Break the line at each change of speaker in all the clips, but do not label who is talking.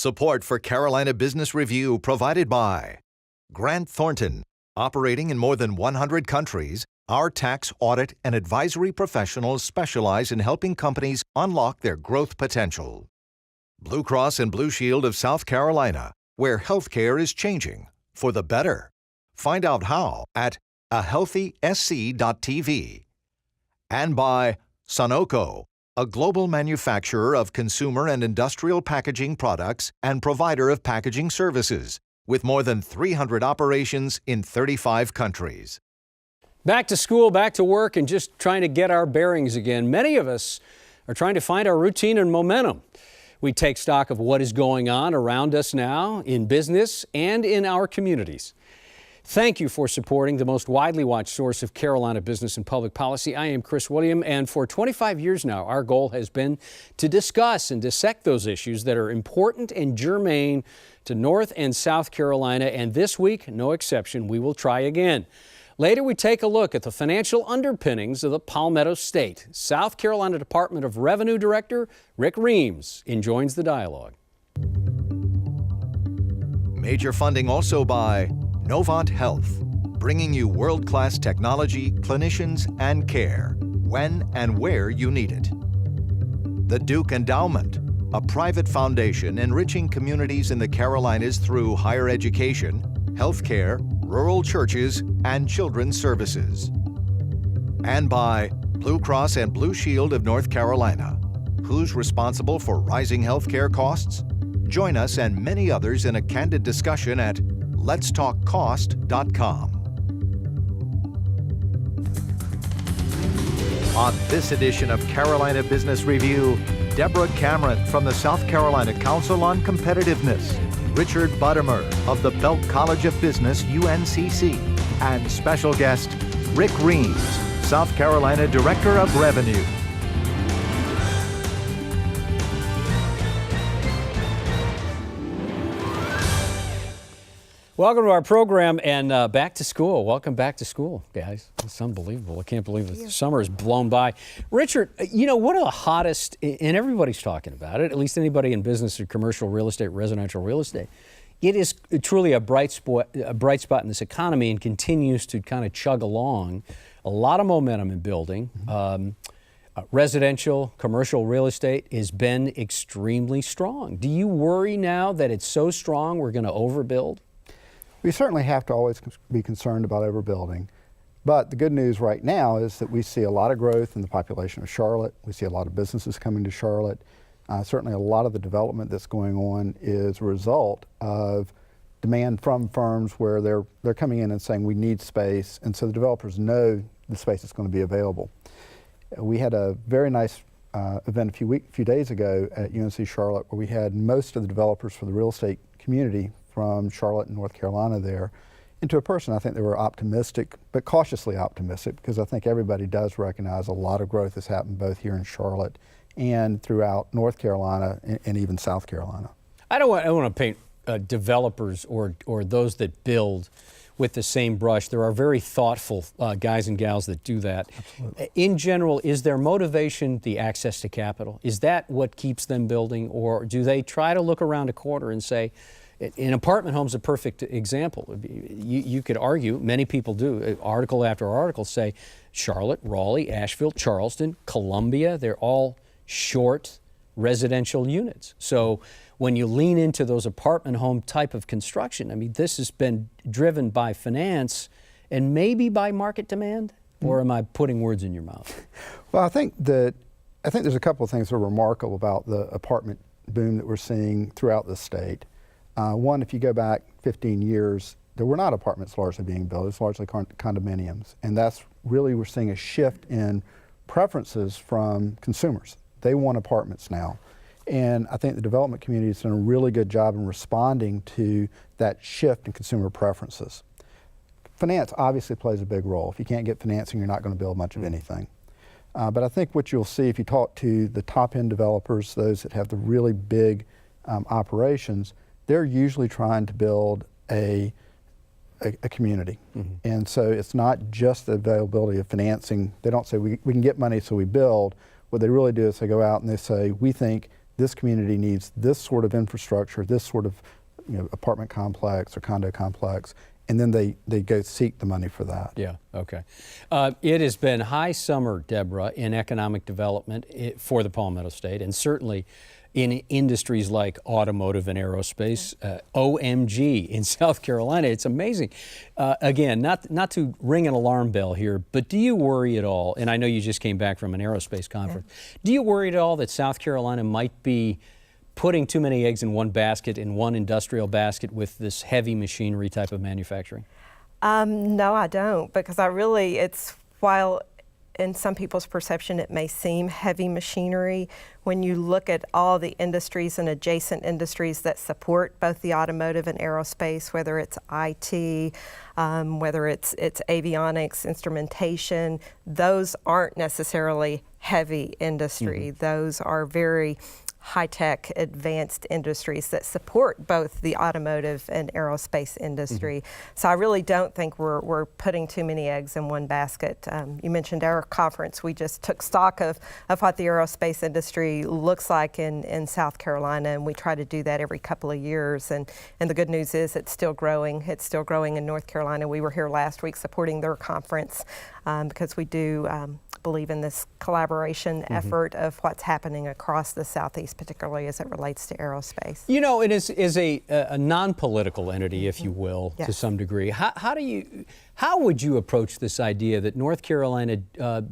Support for Carolina Business Review provided by Grant Thornton. Operating in more than 100 countries, our tax, audit, and advisory professionals specialize in helping companies unlock their growth potential. Blue Cross and Blue Shield of South Carolina, where healthcare is changing for the better. Find out how at ahealthysc.tv. And by Sunoco, a global manufacturer of consumer and industrial packaging products and provider of packaging services, with more than 300 operations in 35 countries.
Back to school, back to work, and just trying to get our bearings again. Many of us are trying to find our routine and momentum. We take stock of what is going on around us now in business and in our communities. Thank you for supporting the most widely watched source of Carolina business and public policy. I am Chris William, and for 25 years now, our goal has been to discuss and dissect those issues that are important and germane to North and South Carolina, and this week, no exception, we will try again. Later, we take a look at the financial underpinnings of the Palmetto State. South Carolina Department of Revenue Director Rick Reames joins the dialogue.
Major funding also by Novant Health, bringing you world-class technology, clinicians, and care when and where you need it. The Duke Endowment, a private foundation enriching communities in the Carolinas through higher education, healthcare, rural churches, and children's services. And by Blue Cross and Blue Shield of North Carolina. Who's responsible for rising healthcare costs? Join us and many others in a candid discussion at letstalkcost.com. On this edition of Carolina Business Review, Deborah Cameron from the South Carolina Council on Competitiveness, Richard Buttimer of the Belk College of Business, UNCC, and special guest Rick Reames, South Carolina Director of Revenue.
Welcome to our program and back to school. Welcome back to school, guys. It's unbelievable. I can't believe the summer has blown by. Richard, you know, one of the hottest, and everybody's talking about it, at least anybody in business or commercial real estate, residential real estate, it is truly a bright spot in this economy and continues to kind of chug along. A lot of momentum in building. Residential, commercial real estate has been extremely strong. Do you worry now that it's so strong we're going to overbuild?
We certainly have to always be concerned about overbuilding, but the good news right now is that we see a lot of growth in the population of Charlotte. We see a lot of businesses coming to Charlotte. Certainly a lot of the development that's going on is a result of demand from firms where they're coming in and saying we need space, and so the developers know the space is going to be available. We had a very nice event a few days ago at UNC Charlotte where we had most of the developers for the real estate community from Charlotte and North Carolina there. And to a person, I think they were optimistic, but cautiously optimistic, because I think everybody does recognize a lot of growth has happened both here in Charlotte and throughout North Carolina and even South Carolina.
I don't want to paint developers or those that build with the same brush. There are very thoughtful guys and gals that do that.
Absolutely.
In general, is their motivation the access to capital? Is that what keeps them building, or do they try to look around a corner and say, an apartment home is a perfect example. You could argue, many people do, article after article say Charlotte, Raleigh, Asheville, Charleston, Columbia, they're all short residential units. So when you lean into those apartment home type of construction, I mean, this has been driven by finance and maybe by market demand, or am I putting words in your mouth?
Well, I think there's a couple of things that are remarkable about the apartment boom that we're seeing throughout the state. One, if you go back 15 years, there were not apartments largely being built. It's largely condominiums. And that's really, we're seeing a shift in preferences from consumers. They want apartments now. And I think the development community has done a really good job in responding to that shift in consumer preferences. Finance obviously plays a big role. If you can't get financing, you're not going to build much of anything. But I think what you'll see if you talk to the top-end developers, those that have the really big operations, they're usually trying to build a community. And so it's not just the availability of financing. They don't say we can get money so we build. What they really do is they go out and they say, we think this community needs this sort of infrastructure, this sort of apartment complex or condo complex, and then they go seek the money for that.
Yeah, okay. It has been high summer, Deborah, in economic development for the Palmetto State, and certainly in industries like automotive and aerospace. OMG in South Carolina, it's amazing. Again, not to ring an alarm bell here, but do you worry at all, and I know you just came back from an aerospace conference, do you worry at all that South Carolina might be putting too many eggs in one basket, in one industrial basket with this heavy machinery type of manufacturing?
No, I don't, because while in some people's perception it may seem heavy machinery, when you look at all the industries and adjacent industries that support both the automotive and aerospace, whether it's IT, whether it's avionics, instrumentation, those aren't necessarily heavy industry. Those are very high-tech, advanced industries that support both the automotive and aerospace industry. So I really don't think we're putting too many eggs in one basket. You mentioned our conference. We just took stock of what the aerospace industry looks like in South Carolina, and we try to do that every couple of years. And the good news is it's still growing. It's still growing in North Carolina. We were here last week supporting their conference because we do believe in this collaboration effort of what's happening across the Southeast, particularly as it relates to aerospace. You know,
it is a non-political entity, if you will, to some degree. How would you approach this idea that North Carolina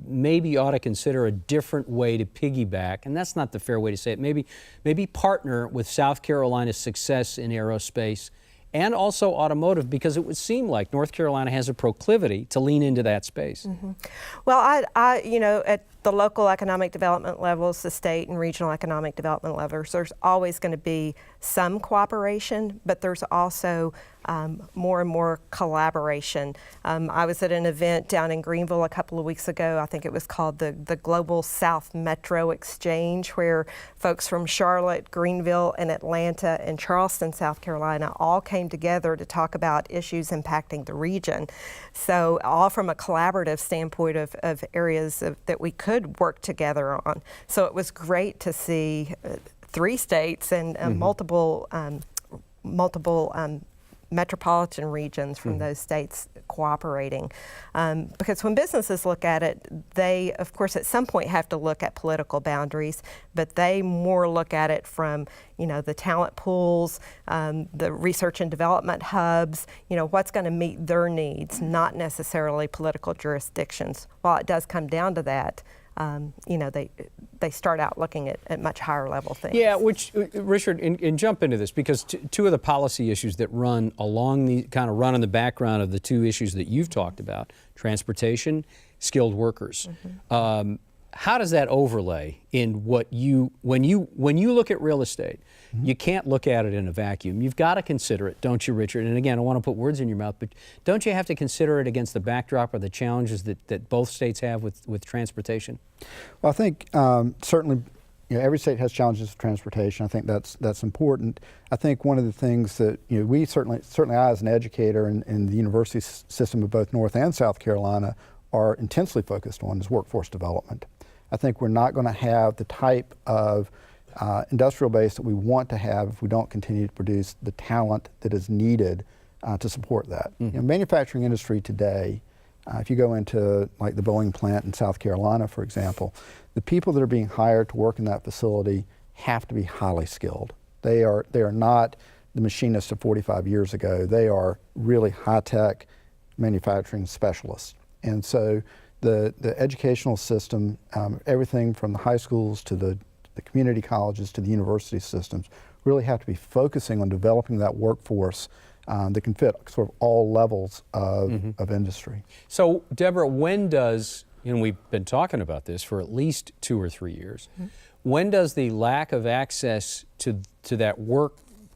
maybe ought to consider a different way to piggyback, and that's not the fair way to say it, maybe partner with South Carolina's success in aerospace and also automotive, because it would seem like North Carolina has a proclivity to lean into that space?
Well, I at the local economic development levels, the state and regional economic development levels, there's always going to be some cooperation, but there's also more and more collaboration. I was at an event down in Greenville a couple of weeks ago. I think it was called the Global South Metro Exchange, where folks from Charlotte, Greenville, and Atlanta and Charleston, South Carolina all came together to talk about issues impacting the region. So all from a collaborative standpoint of areas that we could work together on. So it was great to see 3 states and multiple metropolitan regions from those states cooperating. Because when businesses look at it, they, of course, at some point have to look at political boundaries, but they more look at it from, the talent pools, the research and development hubs, what's going to meet their needs, not necessarily political jurisdictions. While it does come down to that, they start out looking at much higher level things.
Yeah, which, Richard, and jump into this, because two of the policy issues that run along run in the background of the 2 issues that you've talked about, transportation, skilled workers. How does that overlay in when you look at real estate? You can't look at it in a vacuum. You've got to consider it, don't you, Richard? And again, I don't want to put words in your mouth, but don't you have to consider it against the backdrop of the challenges that both states have with transportation?
Well, I think certainly every state has challenges with transportation. I think that's important. I think one of the things that we certainly I as an educator in the university system of both North and South Carolina are intensely focused on is workforce development. I think we're not going to have the type of industrial base that we want to have if we don't continue to produce the talent that is needed to support that. Manufacturing industry today, if you go into like the Boeing plant in South Carolina, for example, the people that are being hired to work in that facility have to be highly skilled. They are not the machinists of 45 years ago. They are really high-tech manufacturing specialists. And so the educational system, everything from the high schools to the community colleges to the university systems, really have to be focusing on developing that workforce that can fit sort of all levels of industry.
So, Deborah, when does, we've been talking about this for at least 2 or 3 years, when does the lack of access to that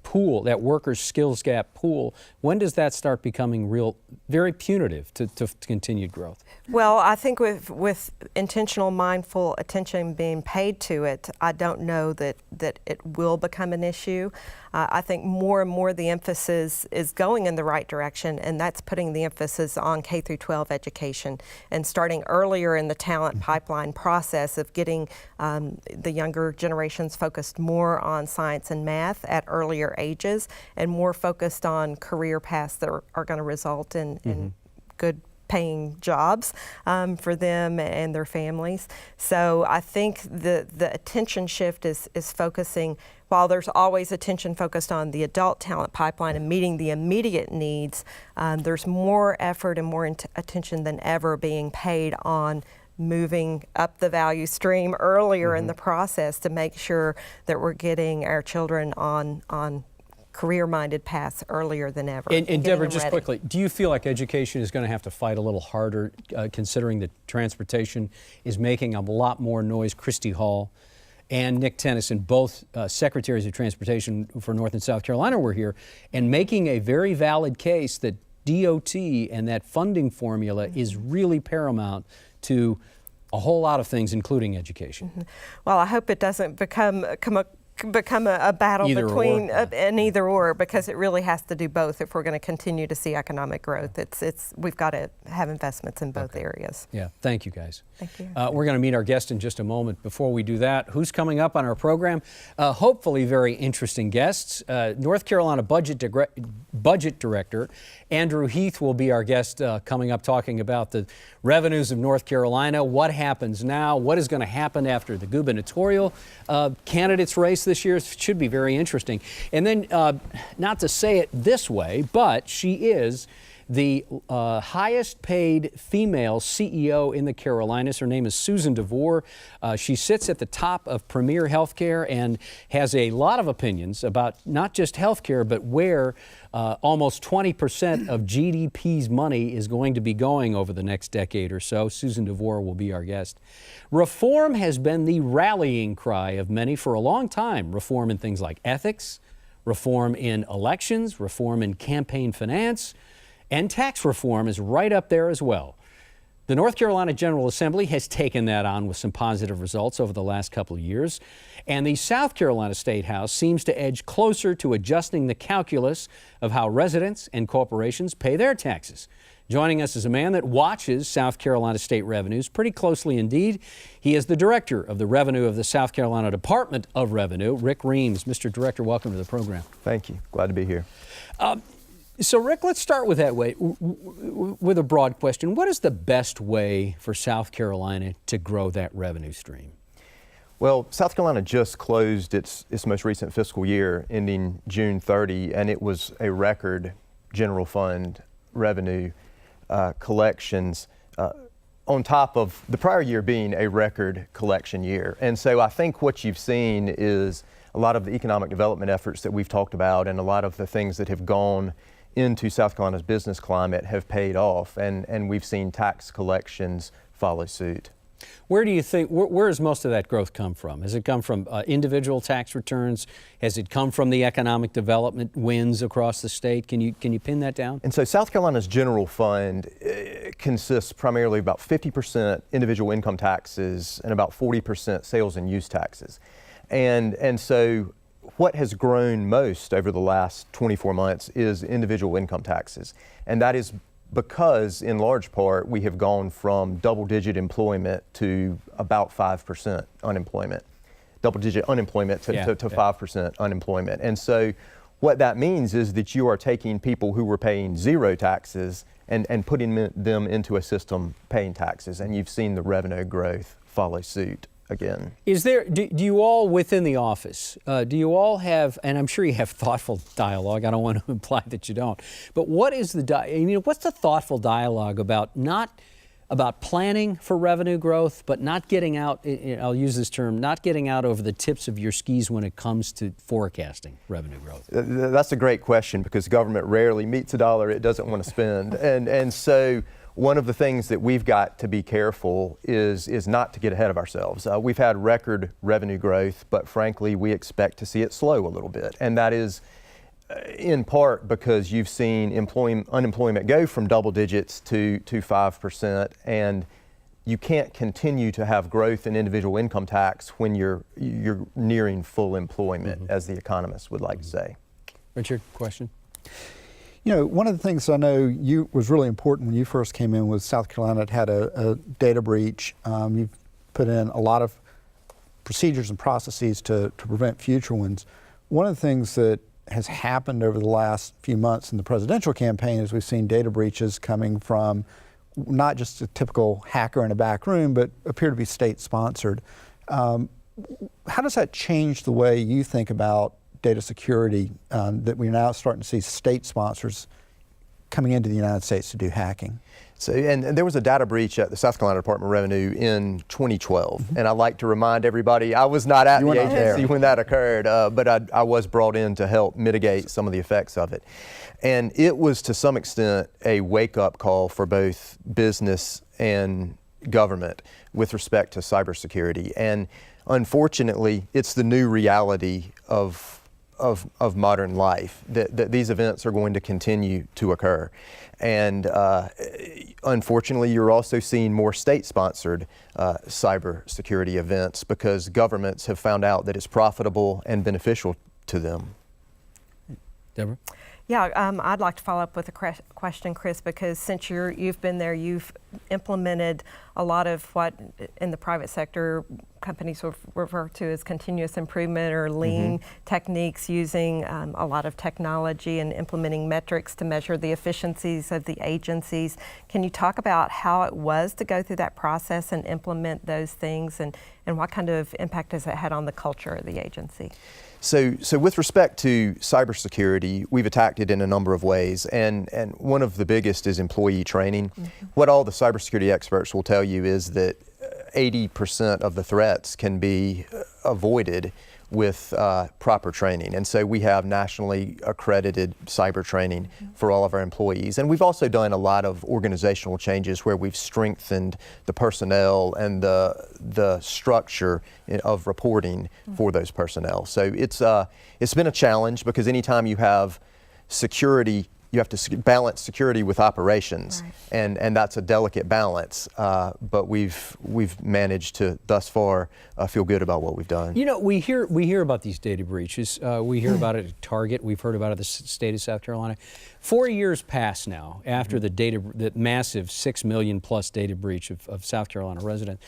pool, that workers' skills gap pool, when does that start becoming very punitive to continued growth?
Well, I think with intentional, mindful attention being paid to it, I don't know that it will become an issue. I think more and more the emphasis is going in the right direction, and that's putting the emphasis on K through 12 education and starting earlier in the talent pipeline process of getting the younger generations focused more on science and math at earlier ages and more focused on career paths that are going to result in good paying jobs for them and their families. So I think the attention shift is focusing, while there's always attention focused on the adult talent pipeline and meeting the immediate needs, there's more effort and more attention than ever being paid on moving up the value stream earlier in the process to make sure that we're getting our children on career-minded paths earlier than ever.
And Deborah, just quickly, do you feel like education is going to have to fight a little harder, considering that transportation is making a lot more noise? Christy Hall and Nick Tennyson, both secretaries of transportation for North and South Carolina, were here and making a very valid case that DOT and that funding formula is really paramount to a whole lot of things, including education.
Well, I hope it doesn't become a battle
Either
between
or.
an either or, because it really has to do both if we're going to continue to see economic growth. We've got to have investments in both areas.
Yeah, thank you guys.
Thank you.
We're going to meet our guest in just a moment. Before we do that, who's coming up on our program? Hopefully very interesting guests. North Carolina Budget Director Andrew Heath will be our guest coming up, talking about the revenues of North Carolina, what happens now, what is going to happen after the gubernatorial candidates race this year. It should be very interesting. And then, not to say it this way, but she is the highest paid female CEO in the Carolinas. Her name is Susan DeVore. She sits at the top of Premier Healthcare and has a lot of opinions about not just healthcare, but where almost 20% of GDP's money is going to be going over the next decade or so. Susan DeVore will be our guest. Reform has been the rallying cry of many for a long time. Reform in things like ethics, reform in elections, reform in campaign finance, and tax reform is right up there as well. The North Carolina General Assembly has taken that on with some positive results over the last couple of years, and the South Carolina State House seems to edge closer to adjusting the calculus of how residents and corporations pay their taxes. Joining us is a man that watches South Carolina state revenues pretty closely indeed. He is the Director of the Revenue of the South Carolina Department of Revenue, Rick Reames. Mr. Director, welcome to the program.
Thank you. Glad to be here.
So, Rick, let's start with that way, with a broad question. What is the best way for South Carolina to grow that revenue stream?
Well, South Carolina just closed its most recent fiscal year ending June 30, and it was a record general fund revenue collections on top of the prior year being a record collection year. And so I think what you've seen is a lot of the economic development efforts that we've talked about and a lot of the things that have gone into South Carolina's business climate have paid off, and we've seen tax collections follow suit.
Where do you think, where has most of that growth come from? Has it come from individual tax returns? Has it come from the economic development wins across the state? Can you pin that down?
And so South Carolina's general fund consists primarily of about 50% individual income taxes and about 40% sales and use taxes. And so what has grown most over the last 24 months is individual income taxes. And that is because, in large part, we have gone from double-digit employment to about 5% unemployment. Double-digit unemployment to 5% unemployment. And so what that means is that you are taking people who were paying zero taxes and putting them into a system paying taxes. And you've seen the revenue growth follow suit again.
Is there, do you all within the office, do you all have, and I'm sure you have thoughtful dialogue, I don't want to imply that you don't, but what is what's the thoughtful dialogue about, not about planning for revenue growth, but not getting out, I'll use this term, not getting out over the tips of your skis when it comes to forecasting revenue growth?
That's a great question, because government rarely meets a dollar it doesn't want to spend. And so one of the things that we've got to be careful is not to get ahead of ourselves. We've had record revenue growth, but frankly, we expect to see it slow a little bit. And that is in part because you've seen unemployment go from double digits to 5%, and you can't continue to have growth in individual income tax when you're nearing full employment, as the economists would like to say.
Richard, question?
You know, one of the things I know was really important when you first came in was South Carolina had a data breach. You've put in a lot of procedures and processes to prevent future ones. One of the things that has happened over the last few months in the presidential campaign is we've seen data breaches coming from not just a typical hacker in a back room, but appear to be state-sponsored. How does that change the way you think about data security, that we're now starting to see state sponsors coming into the United States to do hacking?
So, and there was a data breach at the South Carolina Department of Revenue in 2012, and I'd like to remind everybody, I was not at the agency when that occurred, but I was brought in to help mitigate some of the effects of it. And it was to some extent a wake-up call for both business and government with respect to cybersecurity. And unfortunately, it's the new reality of modern life, that these events are going to continue to occur. And unfortunately, you're also seeing more state-sponsored cybersecurity events because governments have found out that it's profitable and beneficial to them.
Deborah?
Yeah, I'd like to follow up with a question, Chris, because since you've been there, you've implemented a lot of what in the private sector companies will refer to as continuous improvement or lean techniques, using a lot of technology and implementing metrics to measure the efficiencies of the agencies. Can you talk about how it was to go through that process and implement those things, and what kind of impact has it had on the culture of the agency?
So with respect to cybersecurity, we've attacked it in a number of ways, and one of the biggest is employee training. What all the cybersecurity experts will tell you is that 80% of the threats can be avoided with proper training. And so we have nationally accredited cyber training for all of our employees. And we've also done a lot of organizational changes where we've strengthened the personnel and the structure of reporting for those personnel. So it's been a challenge because anytime you have security, you have to balance security with operations, right. and that's a delicate balance. But we've managed to thus far feel good about what we've done.
You know, we hear about these data breaches. We hear about it at Target. We've heard about it at the state of South Carolina. 4 years past now after the massive 6 million plus data breach of South Carolina residents.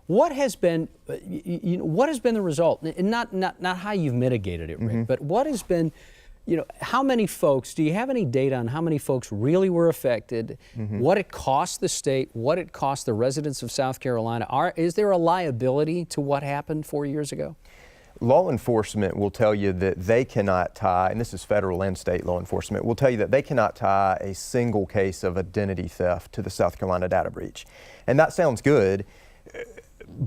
What has been, what has been the result? And not how you've mitigated it, Rick, but what has been. How many folks, do you have any data on how many folks really were affected, what it cost the state, what it cost the residents of South Carolina? Is there a liability to what happened 4 years ago?
Law enforcement will tell you that they cannot tie, and this is federal and state law enforcement, will tell you that they cannot tie a single case of identity theft to the South Carolina data breach. And that sounds good.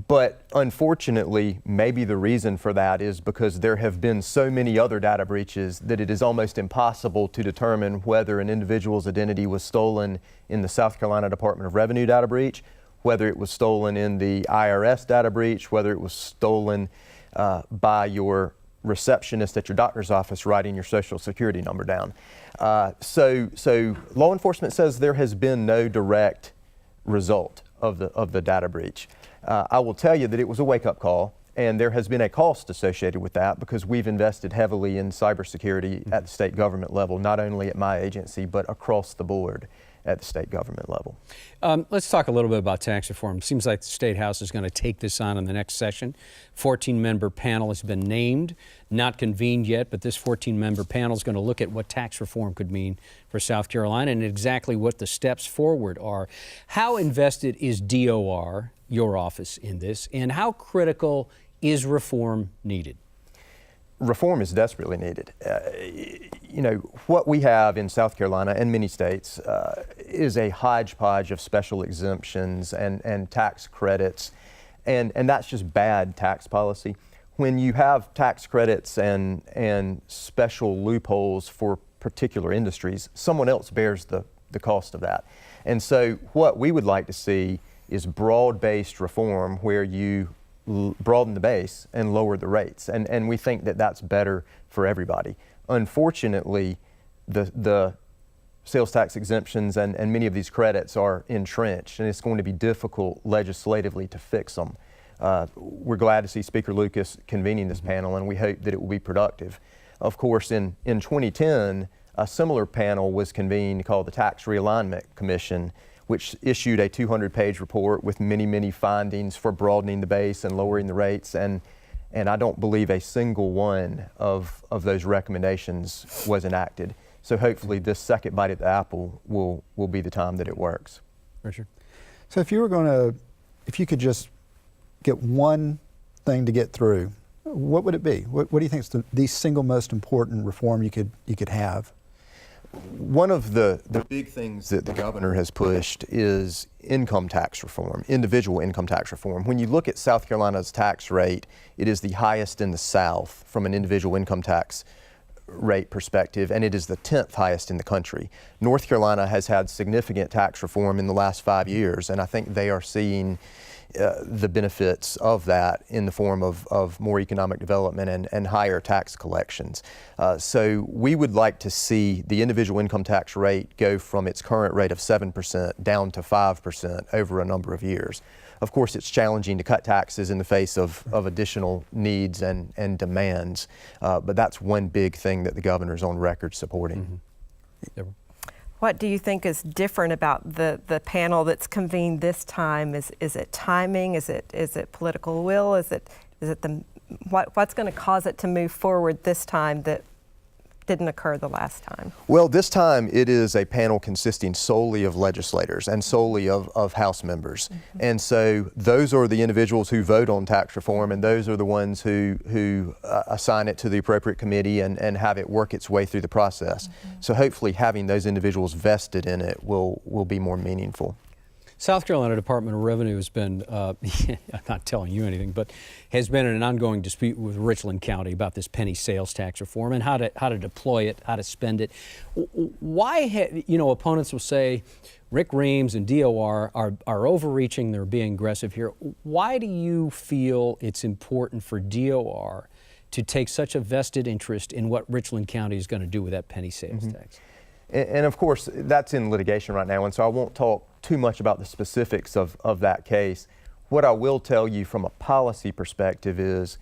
But unfortunately, maybe the reason for that is because there have been so many other data breaches that it is almost impossible to determine whether an individual's identity was stolen in the South Carolina Department of Revenue data breach, whether it was stolen in the IRS data breach, whether it was stolen by your receptionist at your doctor's office writing your social security number down. So law enforcement says there has been no direct result of the data breach. I will tell you that it was a wake-up call, and there has been a cost associated with that because we've invested heavily in cybersecurity at the state government level, not only at my agency, but across the board at the state government level.
Let's talk a little bit about tax reform. It seems like the State House is going to take this on in the next session. 14-member panel has been named, not convened yet, but this 14-member panel is going to look at what tax reform could mean for South Carolina and exactly what the steps forward are. How invested is DOR, your office, in this, and how critical is reform needed?
Reform is desperately needed. What we have in South Carolina and many states is a hodgepodge of special exemptions and tax credits, and that's just bad tax policy. When you have tax credits and special loopholes for particular industries, someone else bears the cost of that. And so what we would like to see is broad-based reform where you broaden the base and lower the rates. And we think that that's better for everybody. unfortunately, the sales tax exemptions and many of these credits are entrenched, and it's going to be difficult legislatively to fix them. We're glad to see Speaker Lucas convening this panel, and we hope that it will be productive. Of course, in 2010, a similar panel was convened called the Tax Realignment Commission, which issued a 200-page report with many, many findings for broadening the base and lowering the rates, and I don't believe a single one of those recommendations was enacted. So hopefully this second bite at the apple will be the time that it works.
Richard?
So if you could just get one thing to get through, what would it be? What do you think is the single most important reform you could have?
One of the big things that the governor has pushed is income tax reform, individual income tax reform. When you look at South Carolina's tax rate, it is the highest in the South from an individual income tax rate perspective, and it is the 10th highest in the country. North Carolina has had significant tax reform in the last 5 years, and I think they are seeing the benefits of that in the form of more economic development and higher tax collections. So we would like to see the individual income tax rate go from its current rate of 7% down to 5% over a number of years. Of course, it's challenging to cut taxes in the face of additional needs and demands, but that's one big thing that the governor's on record supporting.
Deborah?
What do you think is different about the panel that's convened this time? Is it timing? Is it political will? Is it what's going to cause it to move forward this time that didn't occur the last time?
Well, this time it is a panel consisting solely of legislators and solely of House members. And so those are the individuals who vote on tax reform, and those are the ones who assign it to the appropriate committee and have it work its way through the process. So hopefully having those individuals vested in it will be more meaningful.
South Carolina Department of Revenue has been, I'm not telling you anything, but has been in an ongoing dispute with Richland County about this penny sales tax reform and how to deploy it, how to spend it. Why, opponents will say Rick Reames and DOR are overreaching, they're being aggressive here. Why do you feel it's important for DOR to take such a vested interest in what Richland County is going to do with that penny sales tax?
And of course, that's in litigation right now, and so I won't talk too much about the specifics of that case. What I will tell you from a policy perspective is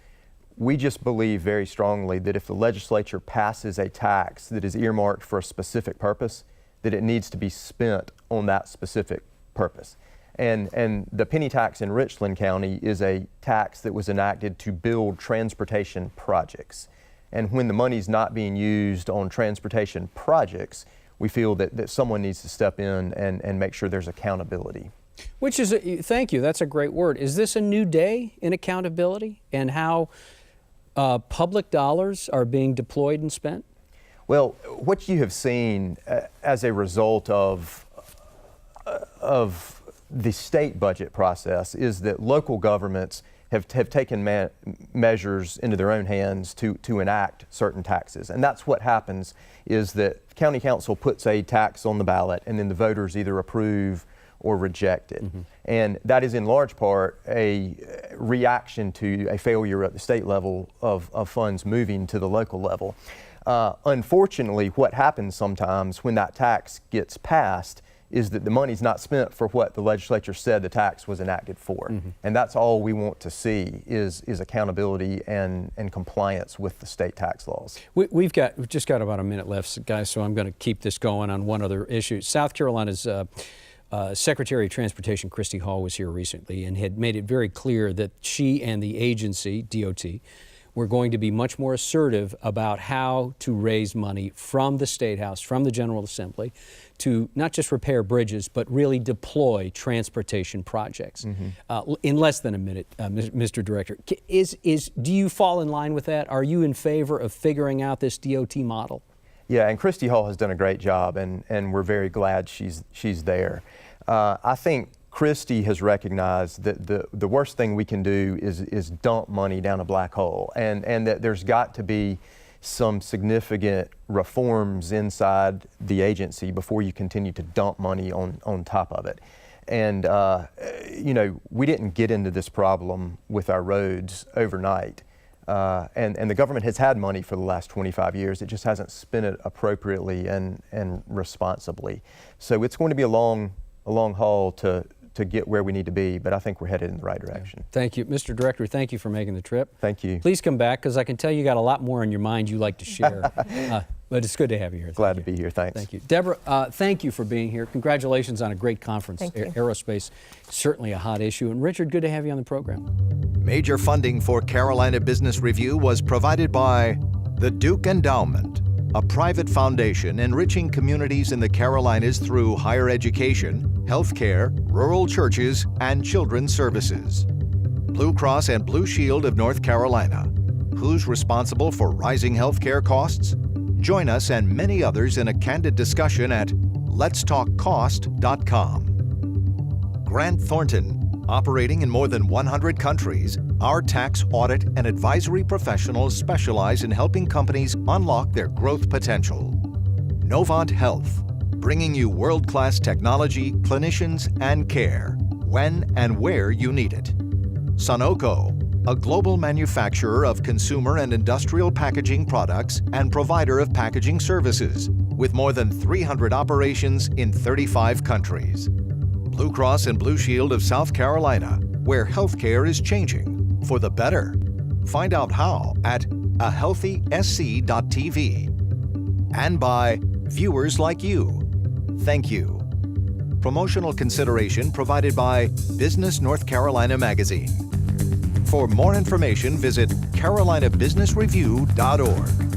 we just believe very strongly that if the legislature passes a tax that is earmarked for a specific purpose, that it needs to be spent on that specific purpose. And the penny tax in Richland County is a tax that was enacted to build transportation projects. And when the money's not being used on transportation projects, we feel that someone needs to step in and make sure there's accountability.
Which is, thank you, that's a great word. Is this a new day in accountability and how public dollars are being deployed and spent?
Well, what you have seen as a result of the state budget process is that local governments have taken measures into their own hands to enact certain taxes. And that's what happens is that county council puts a tax on the ballot and then the voters either approve or reject it. And that is in large part a reaction to a failure at the state level of funds moving to the local level. Unfortunately, what happens sometimes when that tax gets passed is that the money's not spent for what the legislature said the tax was enacted for. And that's all we want to see is accountability and compliance with the state tax laws.
We've just got about a minute left, guys, so I'm going to keep this going on one other issue. South Carolina's Secretary of Transportation Christy Hall was here recently and had made it very clear that she and the agency, DOT, were going to be much more assertive about how to raise money from the State House, from the General Assembly, to not just repair bridges, but really deploy transportation projects. In less than a minute, Mr. Director, do you fall in line with that? Are you in favor of figuring out this DOT model?
Yeah, and Christy Hall has done a great job, and we're very glad she's there. I think Christy has recognized that the worst thing we can do is dump money down a black hole, and that there's got to be some significant reforms inside the agency before you continue to dump money on top of it. And we didn't get into this problem with our roads overnight. and the government has had money for the last 25 years. It just hasn't spent it appropriately and responsibly. So it's going to be a long haul to get where we need to be, but I think we're headed in the right direction.
Thank you. Mr. Director, thank you for making the trip.
Thank you.
Please come back, because I can tell you got a lot more on your mind you like to share. But it's good to have you here.
Glad to be here. Thanks.
Thank you. Deborah, thank you for being here. Congratulations on a great conference.
Thank you.
Aerospace, certainly a hot issue. And Richard, good to have you on the program.
Major funding for Carolina Business Review was provided by the Duke Endowment, a private foundation enriching communities in the Carolinas through higher education, healthcare, rural churches, and children's services. Blue Cross and Blue Shield of North Carolina. Who's responsible for rising healthcare costs? Join us and many others in a candid discussion at letstalkcost.com. Grant Thornton, operating in more than 100 countries, our tax, audit, and advisory professionals specialize in helping companies unlock their growth potential. Novant Health, bringing you world-class technology, clinicians, and care, when and where you need it. Sunoco, a global manufacturer of consumer and industrial packaging products and provider of packaging services, with more than 300 operations in 35 countries. Blue Cross and Blue Shield of South Carolina, where healthcare is changing for the better. Find out how at ahealthysc.tv. And by viewers like you. Thank you. Promotional consideration provided by Business North Carolina Magazine. For more information, visit carolinabusinessreview.org.